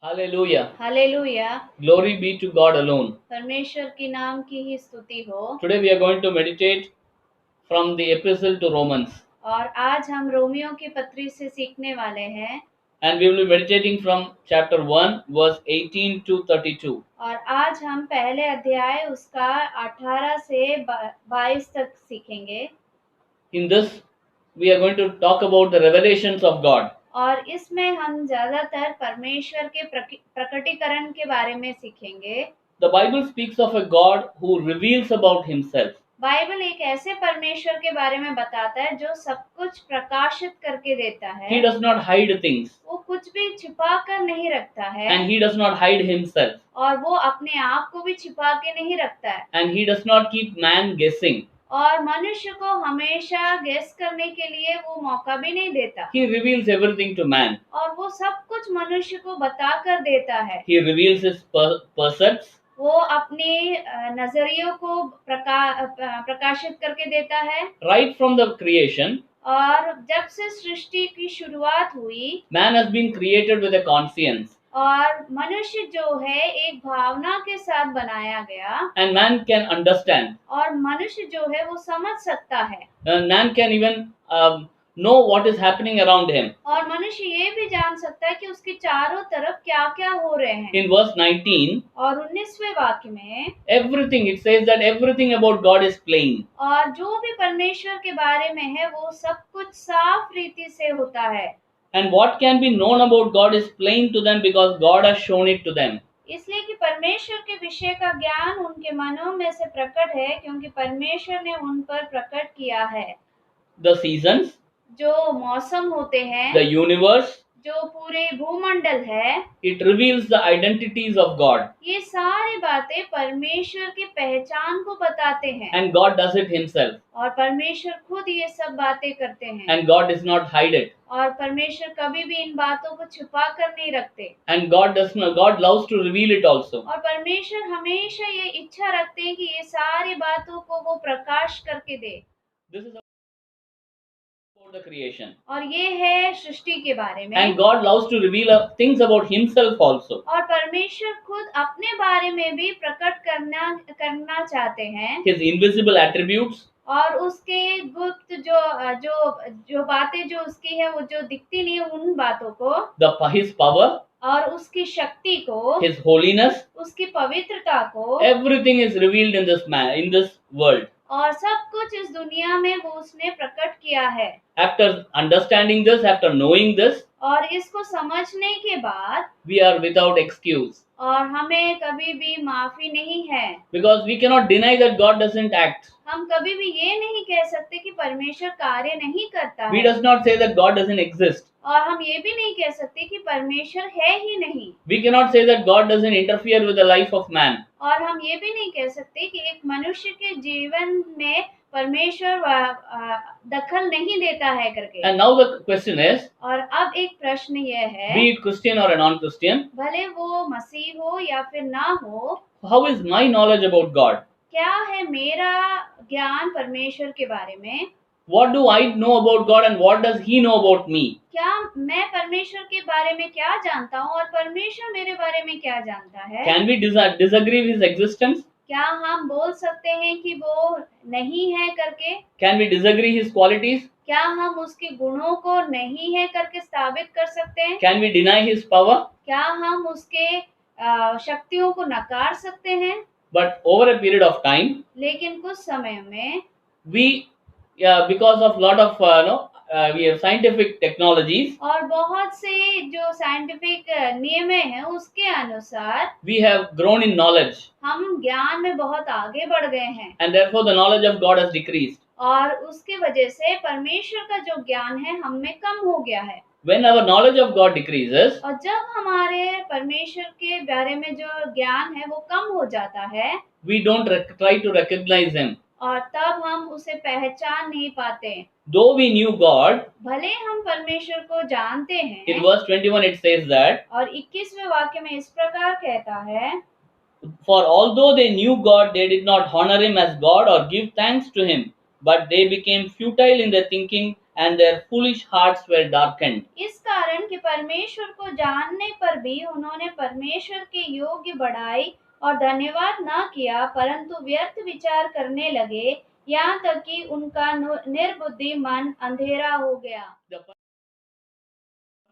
Hallelujah. Hallelujah. Glory be to God alone. परमेश्वर की नाम की ही स्तुति हो। Today we are going to meditate from the epistle to Romans. और आज हम रोमियो की पत्री से सीखने वाले हैं। And we will be meditating from chapter 1, verse 18 to 32. और आज हम पहले अध्याय उसका 18 से 22 तक सीखेंगे। In this, we are going to talk about the revelations of God. और इसमें हम ज्यादातर परमेश्वर के प्रकटीकरण के बारे में सीखेंगे। The Bible speaks of a God who reveals about himself. Bible एक ऐसे परमेश्वर के बारे में बताता है जो सब कुछ प्रकाशित करके देता है। He does not hide things, वो कुछ भी छिपा कर नहीं रखता है। and he does not hide himself, और वो अपने आप को भी छिपा के नहीं रखता है। and he does not keep man guessing. और मनुष्य को हमेशा गेस करने के लिए वो मौका भी नहीं देता। He reveals everything to man. और वो सब कुछ मनुष्य को बता कर देता है। He reveals his percepts. वो अपने नजरियों को प्रकाशित करके देता है। Right from the creation, और जब से सृष्टि की शुरुआत हुई, man has been created with a conscience, और मनुष्य जो है एक भावना के साथ बनाया गया। and man can understand. और मनुष्य जो है वो समझ सकता है। Man can even know what is happening around him. और मनुष्य ये भी जान सकता है कि उसके चारों तरफ क्या क्या हो रहे हैं। In verse 19, और 19वें वाक्य में everything, it says that everything about God is plain. और जो भी परमेश्वर के बारे में है वो सब कुछ साफ रीति से होता है। And what can be known about God is plain to them because God has shown it to them. इसलिए कि परमेश्वर के विषय का ज्ञान उनके मनों में से प्रकट है, क्योंकि परमेश्वर ने उन पर प्रकट किया है। The seasons, जो मौसम होते हैं, the universe, जो पूरे भूमंडल है, it reveals the identities of God. ये सारी बातें परमेश्वर की पहचान को बताते हैं। And God does it himself. और परमेश्वर खुद ये सब बातें करते हैं। And God does not hide it. और परमेश्वर कभी भी इन बातों को छुपा कर नहीं रखते। And God loves to reveal it also. और परमेश्वर हमेशा ये इच्छा रखते हैं कि ये सारी बातों को वो प्रकाश करके दे। This is about the creation. और ये है सृष्टि के बारे में। And God loves to reveal things about himself also. और परमेश्वर खुद अपने बारे में भी प्रकट करना चाहते हैं। His invisible attributes, और उसके गुप्त जो बातें जो उसकी है, वो जो दिखती नहीं है, उन बातों को, his power, और उसकी शक्ति को, his holiness, उसकी पवित्रता को, everything is revealed in this world. और सब कुछ इस दुनिया में वो उसने प्रकट किया है। After understanding this, after knowing this, और इसको समझने के बाद we are without excuse. और हमें कभी भी माफी नहीं है। Because we cannot deny that God doesn't act. हम कभी भी ये नहीं कह सकते कि परमेश्वर कार्य नहीं करता We है। does not say that God doesn't exist. और हम ये भी नहीं कह सकते कि परमेश्वर है ही नहीं। We cannot say that God doesn't interfere with the life of man. और हम ये भी नहीं कह सकते कि एक मनुष्य के जीवन में परमेश्वर दखल नहीं देता है करके। And now the question is, और अब एक प्रश्न यह है, be it Christian or a non-Christian, भले वो मसीह हो या फिर ना हो, how is my knowledge about God? क्या है मेरा ज्ञान परमेश्वर के बारे में? What do I know about God and what does He know about me? क्या मैं परमेश्वर के बारे में क्या जानता हूँ और परमेश्वर मेरे बारे में क्या जानता है? Can we disagree with His existence? क्या हम बोल सकते हैं कि वो नहीं है करके? Can we disagree His qualities? क्या हम उसके गुणों को नहीं है करके साबित कर सकते हैं? Can we deny His power? क्या हम उसके शक्तियों को नकार सकते हैं? But over a period of time, लेकिन कुछ समय में because of lot of we have scientific technologies, और बहुत से जो साइंटिफिक नियम हैं उसके अनुसार we have grown in knowledge, हम ज्ञान में बहुत आगे बढ़ गए हैं। and therefore the knowledge of God has decreased. और उसके वजह से परमेश्वर का जो ज्ञान है हम में कम हो गया है। When our knowledge of God decreases, और जब हमारे परमेश्वर के बारे में जो ज्ञान है वो कम हो जाता है, we don't try to recognize Him. और तब हम उसे पहचान नहीं पाते। Though we knew God, भले हम परमेश्वर को जानते हैं। in verse 21 it says that, और 21वें वाक्य में इस प्रकार कहता है, for although they knew God, they did not honor Him as God or give thanks to Him, but they became futile in their thinking and their foolish hearts were darkened. इस कारण कि परमेश्वर को जानने पर भी उन्होंने परमेश्वर के योग्य बढ़ाई और धन्यवाद न किया, परंतु व्यर्थ विचार करने लगे, यहाँ तक कि उनका निर्बुद्धि मन अंधेरा हो गया। The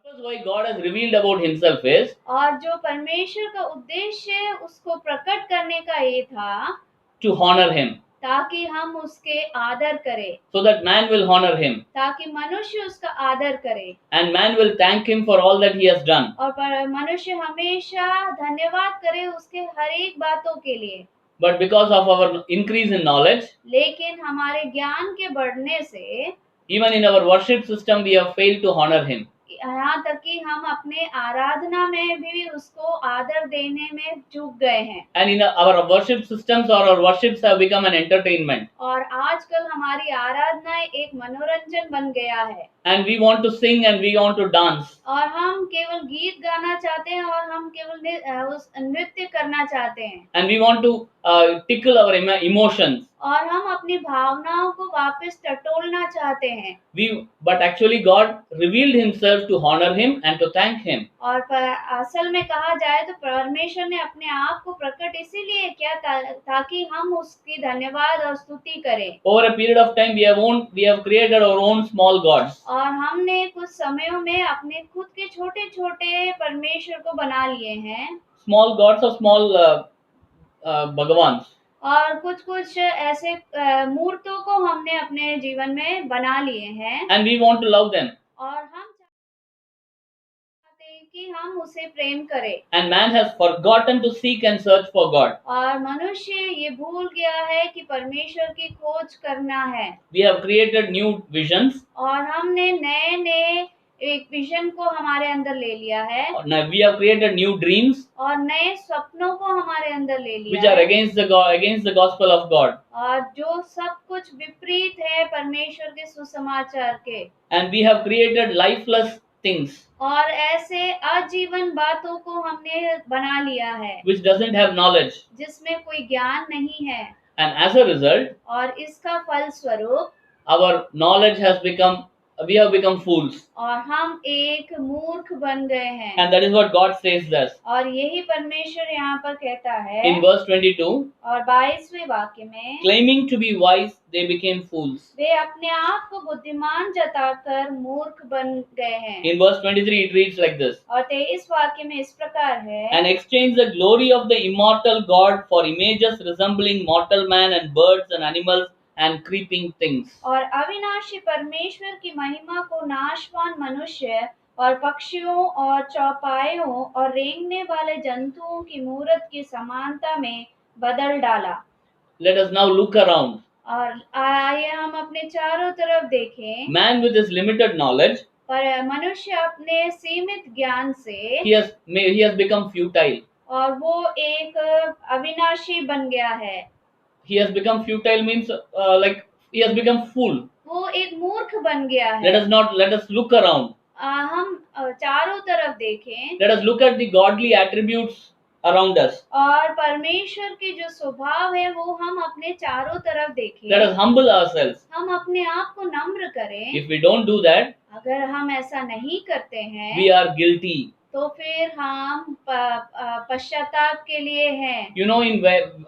purpose why God has revealed about Himself is और जो परमेश्वर का उद्देश्य उसको प्रकट करने का ये था to honor Him, ताकि हम उसके आदर करें, so that man will honor Him, ताकि मनुष्य उसका आदर करे and man will thank Him for all that He has done. और मनुष्य हमेशा धन्यवाद करे उसके हर एक बातों के लिए। But because of our increase in knowledge, लेकिन हमारे ज्ञान के बढ़ने से even in our worship system, we have failed to honor Him. यहाँ तक कि हम अपने आराधना में भी उसको आदर देने में चूक गए हैं। And in our worship systems or our worships have become an entertainment. और आजकल हमारी आराधना एक मनोरंजन बन गया है। And we want to sing and we want to dance. और हम केवल गीत गाना चाहते हैं और हम केवल उस नृत्य करना चाहते हैं। And we want to tickle our emotions. और हम अपनी भावनाओं को वापस टटोलना चाहते हैं। But actually God revealed Himself to honor Him and to thank Him. और असल में कहा जाए तो परमेश्वर ने अपने आप को प्रकट इसीलिए किया ताकि हम उसकी धन्यवाद और स्तुति करें। Over a period of time we have created our own small gods. और हमने कुछ समयों में अपने खुद के छोटे छोटे परमेश्वर को बना लिए हैं। Small gods or small Bhagavans. और कुछ ऐसे मूर्तों को हमने अपने जीवन में बना लिए हैं। And we want to love them. और हम चाहते हैं कि हम उसे प्रेम करें। And man has forgotten to seek and search for God. और मनुष्य ये भूल गया है कि परमेश्वर की खोज करना है। We have created new visions. और हमने नए एक विजन को हमारे अंदर ले लिया है। We have created new dreams. और नए सपनों को हमारे अंदर ले लिया which are against the gospel of God. और जो सब कुछ विपरीत है परमेश्वर के सुसमाचार के। And we have created lifeless things. और ऐसे आजीवन बातों को हमने बना लिया है। Which doesn't have knowledge. जिसमें कोई ज्ञान नहीं है। And as a result, और इसका फल स्वरूप our knowledge has become, we have become fools. और हम एक मूर्ख बन गए हैं। And that is what God says thus. और यही परमेश्वर यहाँ पर कहता है। In verse 22, और 22वें वाक्य में, claiming to be wise, they became fools. वे अपने आप को बुद्धिमान जताकर मूर्ख बन गए हैं। In verse 23, it reads like this. और 23 वाक्य में इस प्रकार है, And exchange the glory of the immortal God for images resembling mortal man and birds and animals and creeping things. और अविनाशी परमेश्वर की महिमा को नाशवान मनुष्य और पक्षियों और चौपायों और रेंगने वाले जंतुओं की मूरत की समानता में बदल डाला। Let us now look around. और आइए हम अपने चारों तरफ देखें। Man with his limited knowledge, पर मनुष्य अपने सीमित ज्ञान से he has become futile. और वो एक अविनाशी बन गया है। He has become futile means like he has become fool. वो एक मूर्ख बन गया है। Let us look around. हम चारों तरफ देखें। Let us look at the godly attributes around us. और परमेश्वर के जो स्वभाव है वो हम अपने चारों तरफ देखें। Let us humble ourselves. हम अपने आप को नम्र करें। If we don't do that, अगर हम ऐसा नहीं करते हैं, we are guilty. तो फिर हम पश्चाताप के लिए हैं। You know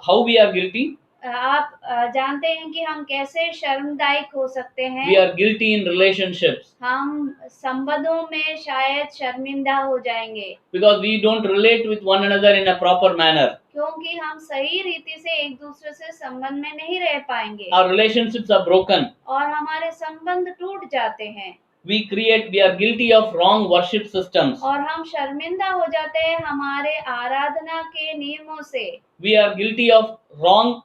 how we are guilty? आप जानते हैं कि हम कैसे शर्मदायक हो सकते हैं। We are guilty in relationships. हम संबंधों में शायद शर्मिंदा हो जाएंगे। Because we don't relate with one another in a proper manner. क्योंकि हम सही रीति से एक दूसरे से संबंध में नहीं रह पाएंगे। Our relationships are broken. और हमारे संबंध टूट जाते हैं। We are guilty of wrong worship systems. और हम शर्मिंदा हो जाते हैं हमारे आराधना के नियमों से। We are guilty of wrong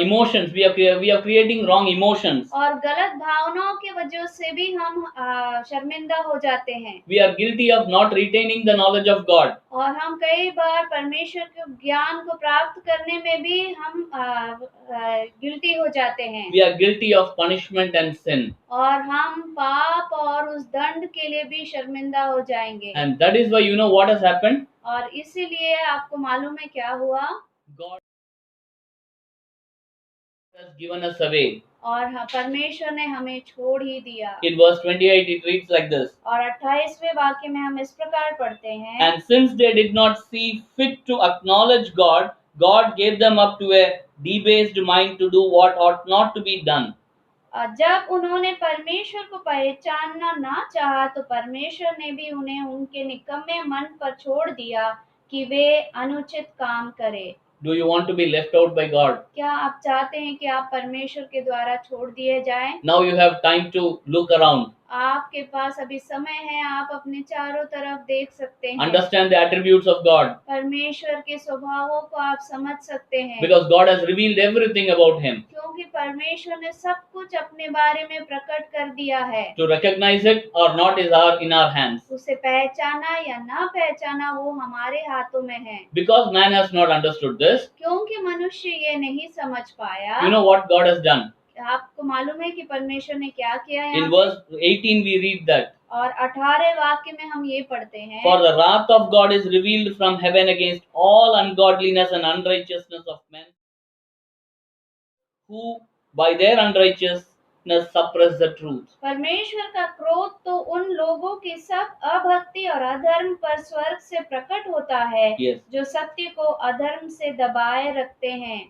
emotions. We are creating wrong emotions. और गलत भावनाओं की वजह से भी हम शर्मिंदा हो जाते हैं। We are guilty of not retaining the knowledge of God. और हम कई बार परमेश्वर के ज्ञान को प्राप्त करने में भी हम गिल्टी हो जाते हैं। We are guilty of punishment and sin. और हम पाप और उस दंड के लिए भी शर्मिंदा हो जाएंगे। And that is why what has happened. और इसीलिए आपको मालूम है क्या हुआ? God has given us away. और परमेश्वर ने हमें छोड़ ही दिया। In verse 28 it reads like this. और 28वें वाक्य में हम इस प्रकार पढ़ते हैं, And since they did not see fit to acknowledge God, God gave them up to a debased mind to do what ought not to be done. जब उन्होंने परमेश्वर को पहचानना ना चाहा तो परमेश्वर ने भी उन्हें उनके निकम्मे मन पर छोड़ दिया कि वे अनुचित काम करें। Do you want to be left out by God? क्या आप चाहते हैं कि आप परमेश्वर के द्वारा छोड़ दिए जाएं? Now you have time to look around. आपके पास अभी समय है, आप अपने चारों तरफ देख सकते हैं। Understand the attributes of God. परमेश्वर के स्वभावों को आप समझ सकते हैं। Because God has revealed everything about Him. क्योंकि परमेश्वर ने सब कुछ अपने बारे में प्रकट कर दिया है। To recognize it or not is in our hands. उसे पहचाना या ना पहचाना वो हमारे हाथों में है। Because man has not understood this. क्योंकि मनुष्य ये नहीं समझ पाया। You know what God has done? आपको मालूम है कि परमेश्वर ने क्या किया है? In verse 18 we read that. और 18 वाक्य में हम ये पढ़ते हैं, For the wrath of God is revealed from heaven against all ungodliness and unrighteousness of men, who by their unrighteousness suppress the truth. परमेश्वर का क्रोध तो उन लोगों की सब अभक्ति और अधर्म पर स्वर्ग से प्रकट होता है, Yes. जो सत्य को अधर्म से दबाए रखते हैं।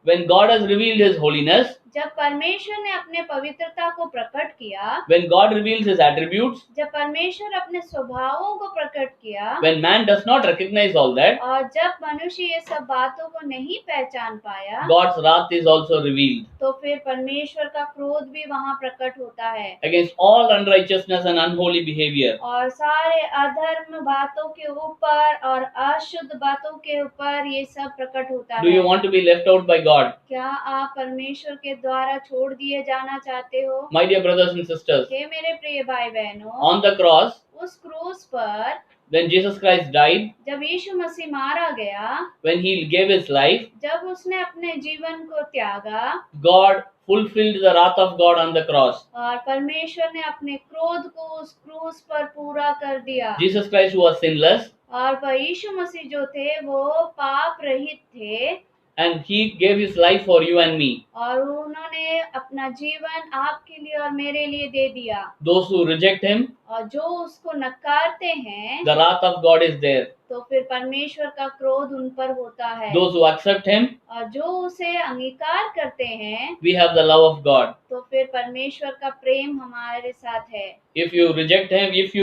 When God has revealed His holiness, जब परमेश्वर ने अपने पवित्रता को प्रकट किया, when God reveals His attributes, जब परमेश्वर अपने स्वभावों को प्रकट किया, when man does not recognize all that, और जब मनुष्य ये सब बातों को नहीं पहचान पाया, God's wrath is also revealed. तो फिर परमेश्वर का क्रोध भी वहाँ प्रकट होता है against all unrighteousness and unholy behavior. और सारे अधर्म बातों के ऊपर और अशुद्ध बातों के ऊपर ये सब प्रकट होता Do है। you want to be left out by God? क्या आप परमेश्वर के द्वारा छोड़ दिए जाना चाहते हो? My dear brothers and sisters, हे मेरे प्रिय भाई बहनों, on the cross, उस क्रूस पर when Jesus Christ died, जब यीशु मसीह मारा गया, when He gave His life, जब उसने अपने जीवन को त्यागा, God fulfilled the wrath of God on the cross. और परमेश्वर ने अपने क्रोध को उस क्रूस पर पूरा कर दिया। Jesus Christ, who was sinless, और वह यीशु मसीह जो थे वो पाप रहित थे, and He gave His life for you and me. और उन्होंने अपना जीवन आपके लिए और मेरे लिए दे दिया। Those who reject Him, और जो उसको नकारते हैं, the wrath of God is there. तो फिर परमेश्वर का क्रोध उन पर होता है। Those who accept Him, और जो उसे अंगीकार करते हैं, we have the love of God. तो फिर परमेश्वर का प्रेम हमारे साथ है। If you reject Him, if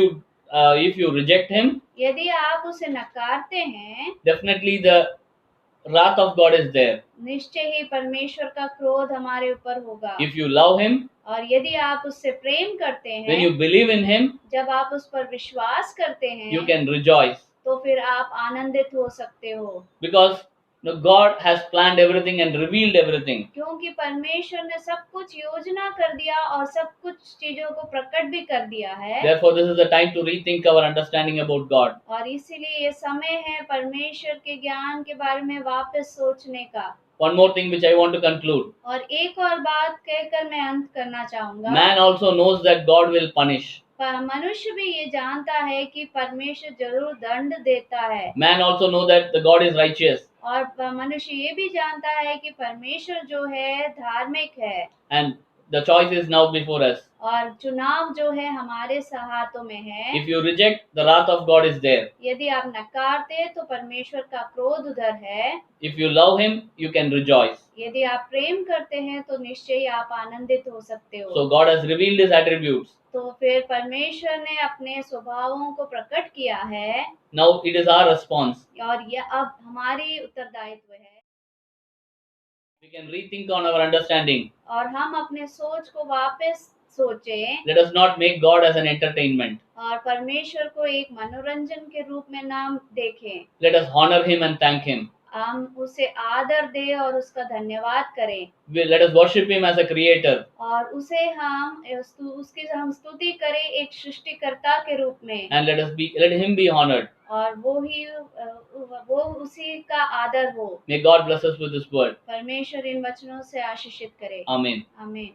you reject Him, यदि आप उसे नकारते हैं, definitely the wrath of God is there. निश्चय ही परमेश्वर का क्रोध हमारे ऊपर होगा। If you love Him, और यदि आप उससे प्रेम करते when हैं, you believe in Him, जब आप उस पर विश्वास करते हैं, you can rejoice. तो फिर आप आनंदित हो सकते हो। Because God has planned everything and revealed everything. क्योंकि परमेश्वर ने सब कुछ योजना कर दिया और सब कुछ चीजों को प्रकट भी कर दिया है। Therefore, this is the time to rethink our understanding about God. और इसीलिए ये समय है परमेश्वर के ज्ञान के बारे में वापस सोचने का। One more thing which I want to conclude. और एक और बात कहकर मैं अंत करना चाहूंगा। Man also knows that God will punish. मनुष्य भी ये जानता है कि परमेश्वर जरूर दंड देता है। Man also knows that the God is righteous. और मनुष्य ये भी जानता है कि परमेश्वर जो है धार्मिक है। And the choice is now before us. और चुनाव जो है हमारे हाथों में है। If you reject, the wrath of God is there. यदि आप नकारते तो परमेश्वर का क्रोध उधर है। If you love Him, you can rejoice. यदि आप प्रेम करते हैं तो निश्चय ही आप आनंदित हो सकते हो। So God has revealed His attributes. तो फिर परमेश्वर ने अपने स्वभावों को प्रकट किया है। Now it is our response. और यह अब हमारी उत्तरदायित्व है। We can rethink on our understanding. और हम अपने सोच को वापस सोचें। Let us not make God as an entertainment. और परमेश्वर को एक मनोरंजन के रूप में ना देखें। Let us honor Him and thank Him. हम उसे आदर दें और उसका धन्यवाद करें। Let us worship Him as a creator. और उसे उसकी हम स्तुति करें एक सृष्टिकर्ता के रूप में। And let Him be honored. और वो उसी का आदर हो। May God bless us with His word. परमेश्वर इन वचनों से आशीषित करे। Amen. आमीन।